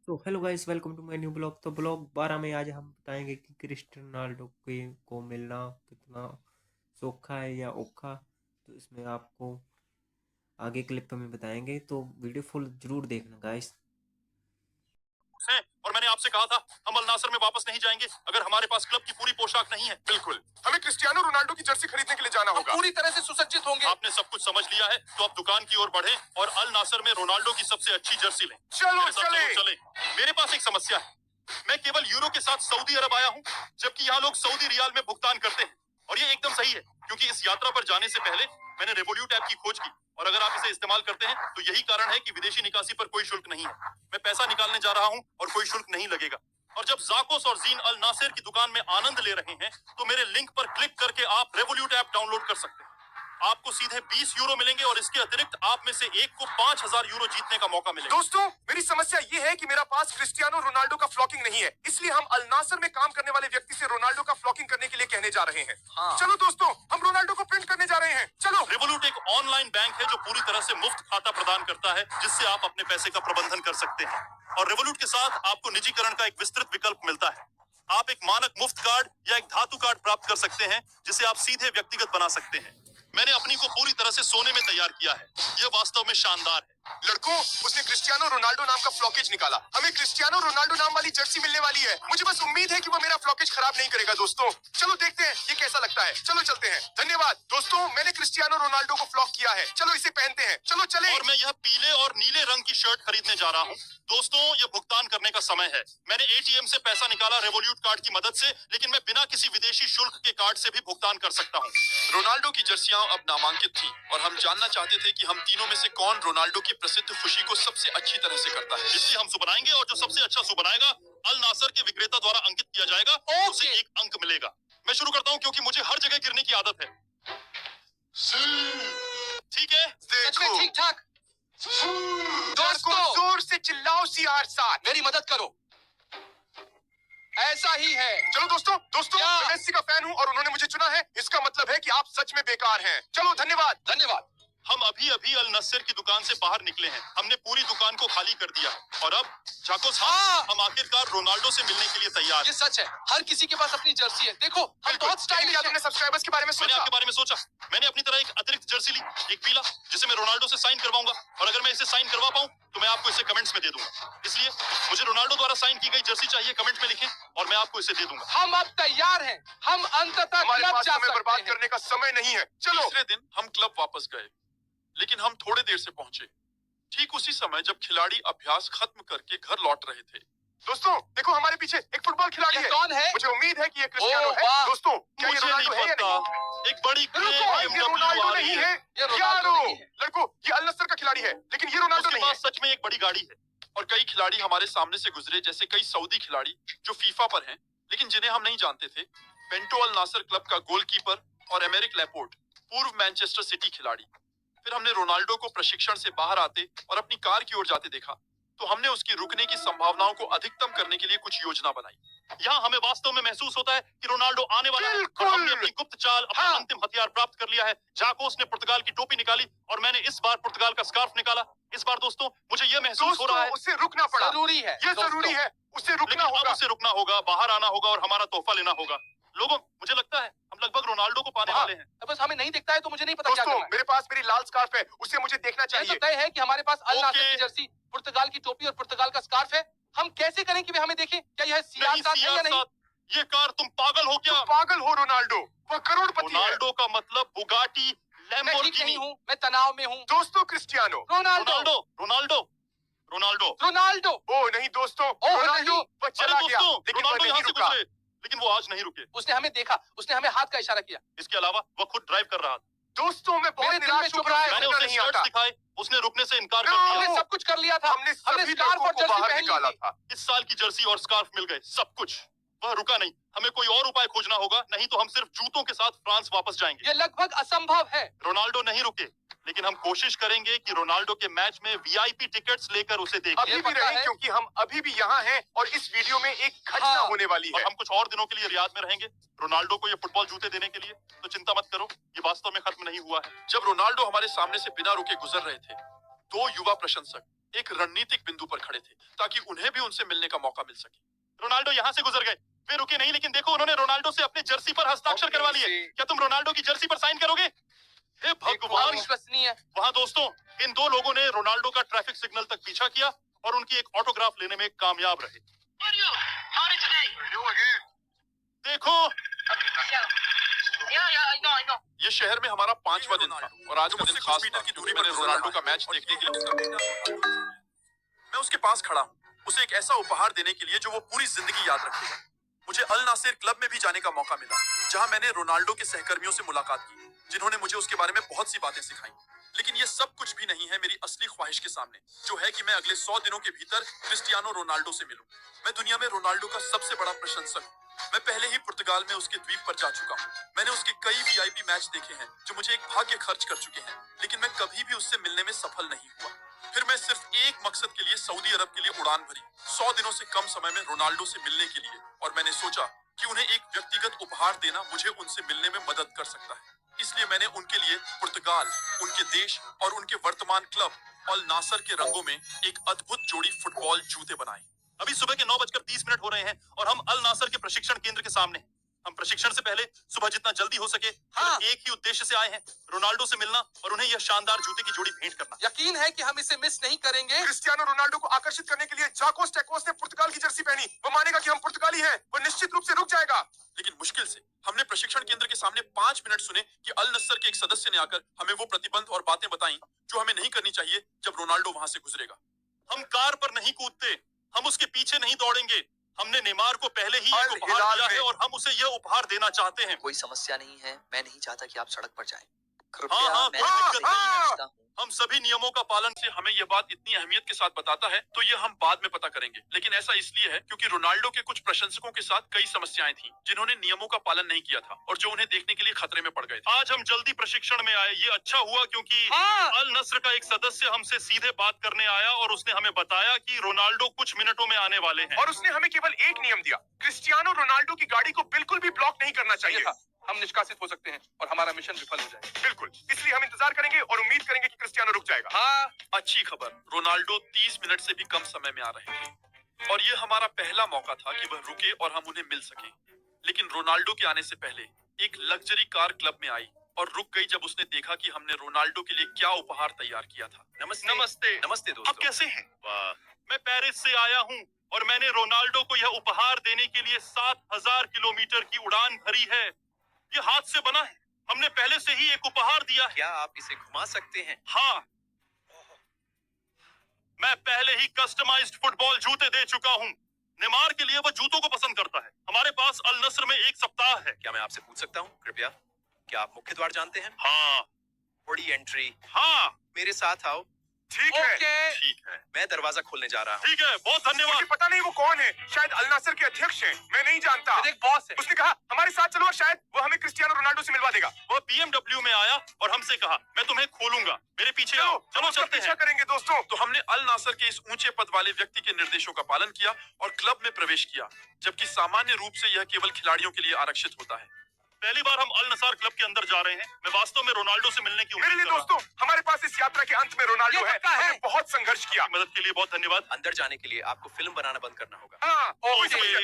तो hello guys, welcome to my new blog. तो blog 12 में आज हम बताएंगे कि क्रिस्टियानो रोनाल्डो के को मिलना कितना सौखा है या औखा। तो इसमें आपको आगे क्लिप में बताएंगे, तो वीडियो फुल जरूर देखना गाइस। हैं और मैंने आपसे कहा था हम अल नासर में वापस नहीं जाएंगे अगर हमारे पास क्लब की पूरी पोशाक नहीं है। बिल्कुल, हमें क्रिस्टियानो रोनाल्डो की जर्सी खरीदने के लिए जाना होगा। पूरी तरह से सुसज्जित होंगे। आपने सब कुछ समझ लिया है तो अब दुकान की ओर बढ़े और अल नासर में रोनाल्डो की सबसे अच्छी जर्सी लें। चलो चले। मेरे पास एक समस्या है, मैं केवल यूरो के साथ सऊदी अरब आया हूँ, जबकि यहाँ लोग सऊदी रियाल में भुगतान करते हैं। और ये एकदम सही है, क्योंकि इस यात्रा पर जाने से पहले मैंने रेवोल्यूट ऐप की खोज की, और अगर आप इसे इस्तेमाल करते हैं तो यही कारण है कि विदेशी निकासी पर कोई शुल्क नहीं है। मैं पैसा निकालने जा रहा हूँ और कोई शुल्क नहीं लगेगा। और जब जाकोस और जीन अल नासिर की दुकान में आनंद ले रहे हैं, तो मेरे लिंक पर क्लिक करके आप रेवोल्यूट ऐप डाउनलोड कर सकते हैं। आपको सीधे 20 यूरो मिलेंगे और इसके अतिरिक्त आप में से एक को 5000 यूरो जीतने का मौका मिलेगा। दोस्तों, मेरी समस्या ये है कि मेरा पास क्रिस्टियानो रोनाल्डो का फ्लॉकिंग नहीं है, इसलिए हम अल नासर में काम करने वाले व्यक्ति से रोनाल्डो का फ्लॉकिंग करने के लिए कहने जा रहे हैं। चलो दोस्तों, हम रोनाल्डो को प्रिंट करने जा रहे हैं। चलो। रेवोल्यूट एक ऑनलाइन बैंक है जो पूरी तरह से मुफ्त खाता प्रदान करता है, जिससे आप अपने पैसे का प्रबंधन कर सकते हैं। और रेवोल्यूट के साथ आपको निजीकरण का एक विस्तृत विकल्प मिलता है। आप एक मानक मुफ्त कार्ड या एक धातु कार्ड प्राप्त कर सकते हैं, जिसे आप सीधे व्यक्तिगत बना सकते हैं। मैंने अपनी को पूरी तरह से सोने में तैयार किया है। यह वास्तव में शानदार है। लड़कों, उसने क्रिस्टियानो रोनाल्डो नाम का फ्लॉकेज निकाला। हमें क्रिस्टियानो रोनाल्डो नाम वाली जर्सी मिलने वाली है। मुझे बस उम्मीद है कि वो मेरा फ्लॉकेज खराब नहीं करेगा। दोस्तों, चलो देखते हैं ये कैसा लगता है। चलो चलते हैं। धन्यवाद दोस्तों, मैंने क्रिस्टियानो रोनाल्डो को फ्लॉक किया है। चलो इसे पहनते हैं। चलो चले। और मैं यह पीले और नीले रंग की शर्ट खरीदने जा रहा हूँ। दोस्तों, ये भुगतान करने का समय है। मैंने एटीएम से पैसा निकाला रेवोल्यूट कार्ड की मदद से, लेकिन मैं बिना किसी विदेशी शुल्क के कार्ड से भी भुगतान कर सकता हूँ। रोनाल्डो की जर्सियां अब नामांकित थी और हम जानना चाहते थे कि हम तीनों में से कौन रोनाल्डो की प्रसिद्ध खुशी को सबसे अच्छी तरह से करता है। इसलिए हम सु बनाएंगे और जो सबसे अच्छा सु बनाएगा अल नासर के विक्रेता द्वारा अंकित किया जाएगा। उसे एक अंक मिलेगा। मैं शुरू करता हूँ क्योंकि मुझे हर जगह गिरने की आदत है। ठीक है, देखो। ठीक ठाक। दोस्तों, जोर से चिल्लाओ CR7। मेरी मदद करो। ऐसा ही है। चलो दोस्तों, मैं मेस्सी का फैन हूँ और उन्होंने मुझे चुना है। इसका मतलब है कि आप सच में बेकार हैं। चलो धन्यवाद। धन्यवाद। हम अभी अभी अल नस्सर की दुकान से बाहर निकले हैं। हमने पूरी दुकान को खाली कर दिया है और अब जाकोस, हम आखिरकार रोनाल्डो से मिलने के लिए तैयार। ये सच है, हर किसी के पास अपनी जर्सी है। देखो, हम बहुत स्टाइलिश हैं। तुमने सब्सक्राइबर्स के बारे में सोचा? मैंने आपके बारे में सोचा। मैंने अपनी तरह एक अतिरिक्त जर्सी ली, एक पीला, जिसे मैं रोनाल्डो से साइन करवाऊंगा। और अगर मैं इसे साइन करवा पाऊं तो मैं आपको इसे कमेंट्स में दे दूंगा। इसलिए मुझे रोनाल्डो द्वारा साइन की गई जर्सी चाहिए। कमेंट में लिखें और मैं आपको इसे दे दूंगा। हम अब तैयार हैं। हम अंततः हमारे पास समय बर्बाद करने का समय नहीं है। चलो। दूसरे दिन हम क्लब वापस गए, लेकिन हम थोड़े देर से पहुंचे, ठीक उसी समय जब खिलाड़ी अभ्यास खत्म करके घर लौट रहे थे। दोस्तों, देखो हमारे पीछे एक फुटबॉल खिलाड़ी है। कौन है? मुझे उम्मीद है कि ये क्रिस्टियानो है। दोस्तों, क्या ये रोनाल्डो है या नहीं? एक बड़ी ये रोनाल्डो नहीं है। लड़कों, ये अल नस्सर का खिलाड़ी है, लेकिन ये रोनाल्डो नहीं है। सच में एक बड़ी गाड़ी है और कई खिलाड़ी हमारे सामने से गुजरे, जैसे कई सऊदी खिलाड़ी जो फीफा पर हैं, लेकिन जिन्हें हम नहीं जानते थे। पेंटो अल नासर क्लब का गोलकीपर और एमेरिक लैपोर्ट, पूर्व मैनचेस्टर सिटी खिलाड़ी। फिर हमने रोनाल्डो को प्रशिक्षण से बाहर आते और अपनी कार की ओर जाते देखा, तो हमने उसकी रुकने की संभावनाओं को अधिकतम करने के लिए कुछ योजना बनाई। यहाँ हमें वास्तव में महसूस होता है कि रोनाल्डो आने वाला है और हमने अपनी गुप्त चाल, अपना अंतिम हथियार प्राप्त कर लिया है। जाकोस ने पुर्तगाल की टोपी निकाली और मैंने इस बार पुर्तगाल का स्कार्फ निकाला। इस बार दोस्तों, मुझे यह महसूस हो रहा है उसे रुकना पड़ा। जरूरी है, ये जरूरी है। उसे रुकना होगा। उसे रुकना होगा, बाहर आना होगा और हमारा तोहफा लेना होगा। लोगों, मुझे लगता है हम लगभग रोनाल्डो को पाने वाले हैं। बस हमें नहीं दिखता है तो मुझे नहीं पता क्या करना है। मेरे पास मेरी लाल स्कार्फ है, उसे मुझे देखना चाहिए। तो तय है कि हमारे पास अल नासर की जर्सी, पुर्तगाल की टोपी और पुर्तगाल का स्कार्फ है। हम कैसे करें कि वे हमें देखें? क्या यह CR7 है या नहीं? ये कार, तुम पागल हो क्या? पागल हो रोनाल्डो, वो करोड़पति है। रोनाल्डो का मतलब बुगाटी, लैम्बोर्गिनी हूँ। मैं तनाव में हूँ। दोस्तों, Cristiano Ronaldo Ronaldo Ronaldo Ronaldo. ओ नहीं दोस्तों, रोनाल्डो चला गया, लेकिन वो नहीं रुका। लेकिन वो आज नहीं रुके। उसने हमें देखा, उसने हमें हाथ का इशारा किया। इसके अलावा वो खुद ड्राइव कर रहा था। दोस्तों, मैं बहुत निराश हो रहा है। मैंने उसे शर्ट्स दिखाए, उसने रुकने से इनकार कर दिया। हमने सब कुछ कर लिया था। हमने स्कार्फ और जर्सी पहन निकाला था। इस साल की जर्सी और स्कार्फ मिल गए, सब कुछ। वह रुका नहीं। हमें कोई और उपाय खोजना होगा, नहीं तो हम सिर्फ जूतों के साथ फ्रांस वापस जाएंगे। ये लगभग असंभव है। रोनाल्डो नहीं रुके, लेकिन हम कोशिश करेंगे कि रोनाल्डो के मैच में VIP टिकट्स लेकर उसे देखें। अभी भी रहें, क्योंकि हम अभी भी यहाँ हैं और इस वीडियो में एक घटना होने वाली है। हम कुछ और दिनों के लिए रियाद में रहेंगे रोनाल्डो को ये फुटबॉल जूते देने के लिए। तो चिंता मत करो, ये वास्तव में खत्म नहीं हुआ है। जब रोनाल्डो हमारे सामने से बिना रुके गुजर रहे थे, दो युवा प्रशंसक एक रणनीतिक बिंदु पर खड़े थे ताकि उन्हें भी उनसे मिलने का मौका मिल सके। रोनाल्डो यहाँ से गुजर गए, वे रुके नहीं, लेकिन देखो उन्होंने रोनाल्डो से अपने जर्सी पर हस्ताक्षर करवा लिए। क्या तुम रोनाल्डो की जर्सी पर साइन करोगे? हे भगवान, विश्वसनीय। वहाँ दोस्तों, इन दो लोगों ने रोनाल्डो का ट्रैफिक सिग्नल तक पीछा किया और उनकी एक ऑटोग्राफ लेने में कामयाब रहे। देखो, ये शहर में हमारा 5वां दिन था और आज का दिन खास था क्योंकि मैंने रोनाल्डो का मैच देखने के लिए मैं उसके पास खड़ा हूँ, उसे एक ऐसा उपहार देने के लिए जो वो पूरी जिंदगी याद रखेगा। मुझे अल नासिर क्लब में भी जाने का मौका मिला, जहां मैंने रोनाल्डो के सहकर्मियों से मुलाकात की, जिन्होंने मुझे उसके बारे में बहुत सी बातें सिखाई। लेकिन ये सब कुछ भी नहीं है मेरी असली ख्वाहिश के सामने, जो है कि मैं अगले 100 दिनों के भीतर क्रिस्टियानो रोनाल्डो से मिलूं। मैं दुनिया में रोनाल्डो का सबसे बड़ा प्रशंसक हूँ। मैं पहले ही पुर्तगाल में उसके द्वीप पर जा चुका हूँ। मैंने उसके कई वीआईपी मैच देखे हैं, जो मुझे एक भाग्य खर्च कर चुके हैं, लेकिन मैं कभी भी उससे मिलने में सफल नहीं हुआ। फिर मैं सिर्फ एक मकसद के लिए सऊदी अरब के लिए उड़ान भरी, 100 दिनों से कम समय में रोनाल्डो से मिलने के लिए, और मैंने सोचा कि उन्हें एक व्यक्तिगत उपहार देना मुझे उनसे मिलने में मदद कर सकता है। इसलिए मैंने उनके लिए पुर्तगाल, उनके देश और उनके वर्तमान क्लब अल नासर के रंगों में एक अद्भुत जोड़ी फुटबॉल जूते बनाए। अभी सुबह के 9:30 हो रहे हैं और हम अल नासर के प्रशिक्षण केंद्र के सामने हैं। हम प्रशिक्षण से पहले सुबह जितना जल्दी हो सके एक ही उद्देश्य से आए हैं, रोनाल्डो से मिलना और उन्हें यह शानदार जूते की जोड़ी भेंट करना। यकीन है कि हम इसे मिस नहीं करेंगे। क्रिस्टियानो रोनाल्डो को आकर्षित करने के लिए जाकोस टेकोस ने पुर्तगाल की जर्सी पहनी। वो मानेगा कि हम पुर्तगाली हैं, वो निश्चित रूप से रुक जाएगा। लेकिन मुश्किल से हमने प्रशिक्षण केंद्र के सामने 5 मिनट सुने कि अल नस्सर के एक सदस्य ने आकर हमें वो प्रतिबंध और बातें बताई जो हमें नहीं करनी चाहिए जब रोनाल्डो वहां से गुजरेगा। हम कार पर नहीं कूदते, हम उसके पीछे नहीं दौड़ेंगे। हमने नेमार को पहले ही एक उपहार दिया है और हम उसे यह उपहार देना चाहते हैं। कोई समस्या नहीं है, मैं नहीं चाहता कि आप सड़क पर जाएं। हाँ, कृपया मैं कोई आपसे दिक्कत नहीं नहीं। पूछता हूं। हम सभी नियमों का पालन से हमें यह बात इतनी अहमियत के साथ बताता है, तो यह हम बाद में पता करेंगे। लेकिन ऐसा इसलिए है क्योंकि रोनाल्डो के कुछ प्रशंसकों के साथ कई समस्याएं थी, जिन्होंने नियमों का पालन नहीं किया था और जो उन्हें देखने के लिए खतरे में पड़ गए थे। आज हम जल्दी प्रशिक्षण में आए, ये अच्छा हुआ क्योंकि अल नस्र का एक सदस्य हमसे सीधे बात करने आया और उसने हमें बताया कि रोनाल्डो कुछ मिनटों में आने वाले हैं। और उसने हमें केवल एक नियम दिया, क्रिस्टियानो रोनाल्डो की गाड़ी को बिल्कुल भी ब्लॉक नहीं करना चाहिए था। हम निष्कासित हो सकते हैं और हमारा मिशन विफल हो जाएगा। बिल्कुल, इसलिए हम इंतजार करेंगे और उम्मीद करेंगे कि क्रिस्टियानो रुक जाएगा। हाँ, अच्छी खबर, रोनाल्डो 30 मिनट से भी कम समय में आ रहे थे और ये हमारा पहला मौका था कि वह रुके और हम उन्हें मिल सके। लेकिन रोनाल्डो के आने से पहले एक लग्जरी कार क्लब में आई और रुक गई जब उसने देखा कि हमने रोनाल्डो के लिए क्या उपहार तैयार किया था। नमस्ते नमस्ते नमस्ते दोस्तों, आप कैसे हैं? वाह, मैं पेरिस से आया हूँ और मैंने रोनाल्डो को यह उपहार देने के लिए 7000 किलोमीटर की उड़ान भरी है। ये हाथ से बना है, हमने पहले से ही एक उपहार दिया है। क्या आप इसे घुमा सकते हैं? हाँ, मैं पहले ही कस्टमाइज्ड फुटबॉल जूते दे चुका हूँ। नेमार के लिए वो जूतों को पसंद करता है। हमारे पास अल नस्र में 1 सप्ताह है। क्या मैं आपसे पूछ सकता हूँ कृपया, क्या आप मुख्य द्वार जानते हैं? हाँ बड़ी एंट्री। हाँ, मेरे साथ आओ। ठीक है, ठीक है, मैं दरवाजा खोलने जा रहा हूँ। ठीक है, बहुत धन्यवाद। मुझे पता नहीं वो कौन है, शायद अल नासर के अध्यक्ष हैं, मैं नहीं जानता। एक बॉस है। उसने कहा हमारे साथ चलो और शायद वो हमें क्रिस्टियानो रोनाल्डो से मिलवा देगा। वो BMW में आया और हमसे कहा मैं तुम्हें खोलूंगा, मेरे पीछे आओ। चलो चलते हैं। करेंगे दोस्तों। तो हमने अल नासर के इस ऊंचे पद वाले व्यक्ति के निर्देशों का पालन किया और क्लब में प्रवेश किया, जबकि सामान्य रूप से यह केवल खिलाड़ियों के लिए आरक्षित होता है। पहली बार हम अल नसार क्लब के अंदर जा रहे हैं। मैं वास्तव में रोनाल्डो से मिलने की उम्मीद कर रहा हूं। दोस्तों, हमारे पास इस यात्रा के अंत में रोनाल्डो है। हमने बहुत संघर्ष किया। मदद के लिए बहुत धन्यवाद। अंदर जाने के लिए आपको फिल्म बनाना बंद करना होगा। हाँ,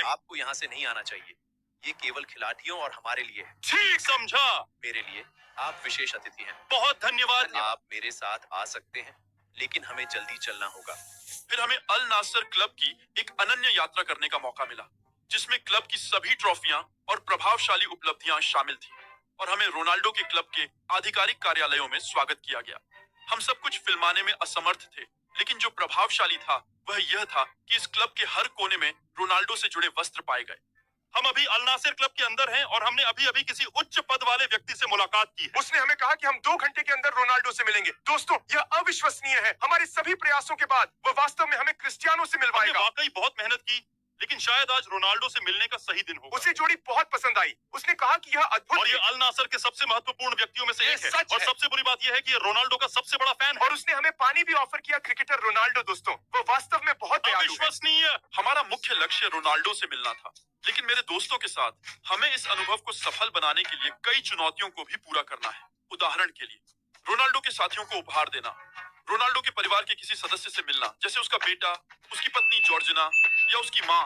आपको यहाँ से नहीं आना चाहिए, ये केवल खिलाड़ियों और हमारे लिए है। ठीक समझा। मेरे लिए आप विशेष अतिथि हैं। बहुत धन्यवाद। आप मेरे साथ आ सकते हैं, लेकिन हमें जल्दी चलना होगा। फिर हमें अल नासर क्लब की एक अनन्य यात्रा करने का मौका मिला, जिसमें क्लब की सभी ट्रॉफियां और प्रभावशाली उपलब्धियां शामिल थी और हमें रोनाल्डो के क्लब के आधिकारिक कार्यालयों में स्वागत किया गया। हम सब कुछ फिल्माने में असमर्थ थे, लेकिन जो प्रभावशाली था वह यह था कि इस क्लब के हर कोने में रोनाल्डो से जुड़े वस्त्र पाए गए। हम अभी अल नासिर क्लब के अंदर हैं और हमने अभी किसी उच्च पद वाले व्यक्ति से मुलाकात की है। उसने हमें कहा कि हम 2 घंटे के अंदर रोनाल्डो से मिलेंगे। दोस्तों, यह अविश्वसनीय है। हमारे सभी प्रयासों के बाद वो वास्तव में हमें क्रिस्टियानो से मिलवाएगा। हमने वाकई बहुत मेहनत की, लेकिन शायद आज रोनाल्डो से मिलने का सही दिन होगा। उसे जोड़ी बहुत पसंद आई। उसने कहा कि यह अद्भुत और ये अल नासर के सबसे महत्वपूर्ण व्यक्तियों में से एक है। और सबसे बुरी बात यह है कि ये रोनाल्डो का सबसे बड़ा फैन है। और उसने हमें पानी भी ऑफर किया। क्रिकेटर रोनाल्डो दोस्तों, वो वास्तव में बहुत अविश्वसनीय। हमारा मुख्य लक्ष्य रोनाल्डो से मिलना था, लेकिन मेरे दोस्तों के साथ हमें इस अनुभव को सफल बनाने के लिए कई चुनौतियों को भी पूरा करना है। उदाहरण के लिए, रोनाल्डो के साथियों को उपहार देना। रोनाल्डो के परिवार के किसी सदस्य से मिलना, जैसे उसका बेटा, उसकी पत्नी जॉर्जिना या उसकी माँ,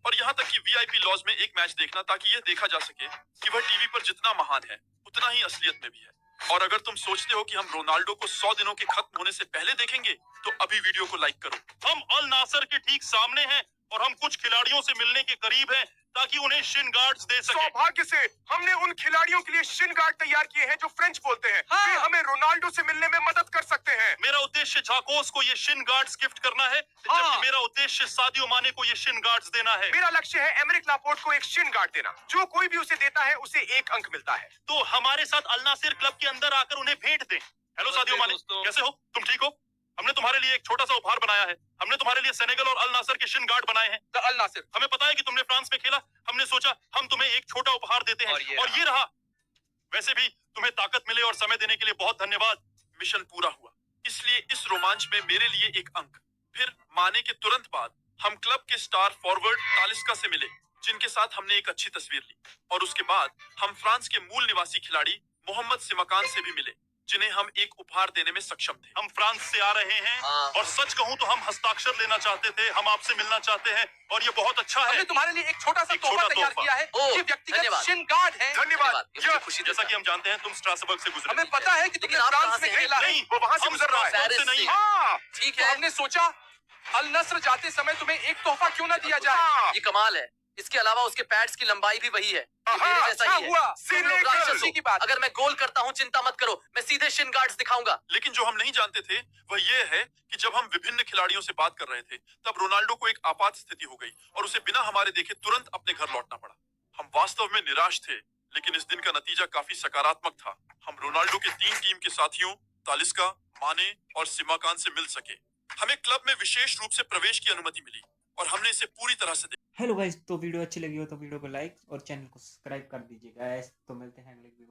और यहाँ तक कि वीआईपी लॉज में एक मैच देखना, ताकि यह देखा जा सके कि वह टीवी पर जितना महान है उतना ही असलियत में भी है। और अगर तुम सोचते हो कि हम रोनाल्डो को 100 दिनों के खत्म होने से पहले देखेंगे, तो अभी वीडियो को लाइक करो। हम अल नासर के ठीक सामने हैं और हम कुछ खिलाड़ियों से मिलने के करीब हैं ताकि उन्हें शिन गार्ड्स दे सके। सौभाग्य से हमने उन खिलाड़ियों के लिए शिन गार्ड तैयार किए हैं जो फ्रेंच बोलते हैं। हाँ। वे हमें रोनाल्डो से मिलने में मदद कर सकते हैं। मेरा उद्देश्य झाकोस को ये शिन गार्ड्स गिफ्ट करना है, जबकि मेरा उद्देश्य सादियो माने को ये शिन गार्ड्स देना है। मेरा लक्ष्य है एमरिक लापोर्ट को एक शिन गार्ड देना। जो कोई भी उसे देता है उसे 1 अंक मिलता है। तो हमारे साथ अल नासिर क्लब के अंदर आकर उन्हें भेंट दें। हेलो सादियो माने, कैसे हो? तुम ठीक हो? हमने तुम्हारे लिए एक छोटा सा उपहार बनाया है। हमने तुम्हारे लिए सेनेगल और अल नासर के शिन गार्ड बनाए हैं। अल नासिर, हमें पता है कि तुमने फ्रांस में खेला। हमने सोचा हम तुम्हें एक छोटा उपहार देते हैं, और ये रहा। वैसे भी तुम्हें ताकत मिले और समय देने के लिए बहुत धन्यवाद। मिशन पूरा हुआ, इसलिए इस रोमांच में मेरे लिए 1 अंक। फिर माने के तुरंत बाद हम क्लब के स्टार फॉरवर्ड तालिस्का से मिले, जिनके साथ हमने एक अच्छी तस्वीर ली। और उसके बाद हम फ्रांस के मूल निवासी खिलाड़ी मोहम्मद सिमकान से भी मिले, जिन्हें हम एक उपहार देने में सक्षम थे। हम फ्रांस से आ रहे हैं, और सच कहूं तो हम हस्ताक्षर लेना चाहते थे। हम आपसे मिलना चाहते हैं, और ये बहुत अच्छा है। हमने तुम्हारे लिए एक छोटा सा एक तोहफा छोटा तैयार तोहफा। किया है। ओह, ये व्यक्तिगत धन्यवाद। शिन गार्ड है। धन्यवाद। ये मुझे खुशी जैसा देता कि हम जानते हैं तुम स्ट्रासबर्ग से गुजरे। हमें पता है कि तुमने लेकिन आप फ्रांस कहाँ में से हैं? खेला है। नहीं, वो वहां से गुजर रहा है। पेरिस से नहीं। से। हाँ, ठीक तो है, हमने सोचा अल नस्र जाते समय तुम्हें एक तोहफा क्यों ना दिया जाए। हाँ। ये कमाल है। इसके अलावा उसके पैड्स की लंबाई भी वही है, ये हाँ, मेरे जैसा अच्छा ही है। हुआ। तुम लोग सीने राक्षस उसी हो। की बात। अगर मैं गोल करता हूँ चिंता मत करो, मैं सीधे शिन गार्ड्स दिखाऊंगा। लेकिन जो हम नहीं जानते थे वह ये है कि जब हम विभिन्न खिलाड़ियों से बात कर रहे थे, तब रोनाल्डो को एक आपात स्थिति हो गई और उसे बिना हमारे देखे तुरंत अपने घर लौटना पड़ा। हम वास्तव में निराश थे, लेकिन इस दिन का नतीजा काफी सकारात्मक था। हम रोनाल्डो के 3 टीम के साथियों तालिस्का, माने और सिमाकान से मिल सके। हमें क्लब में विशेष रूप से प्रवेश की अनुमति मिली और हमने इसे पूरी तरह से हेलो गाइस, तो वीडियो अच्छी लगी हो तो वीडियो को लाइक और चैनल को सब्सक्राइब कर दीजिएगा। तो मिलते हैं अगले वीडियो।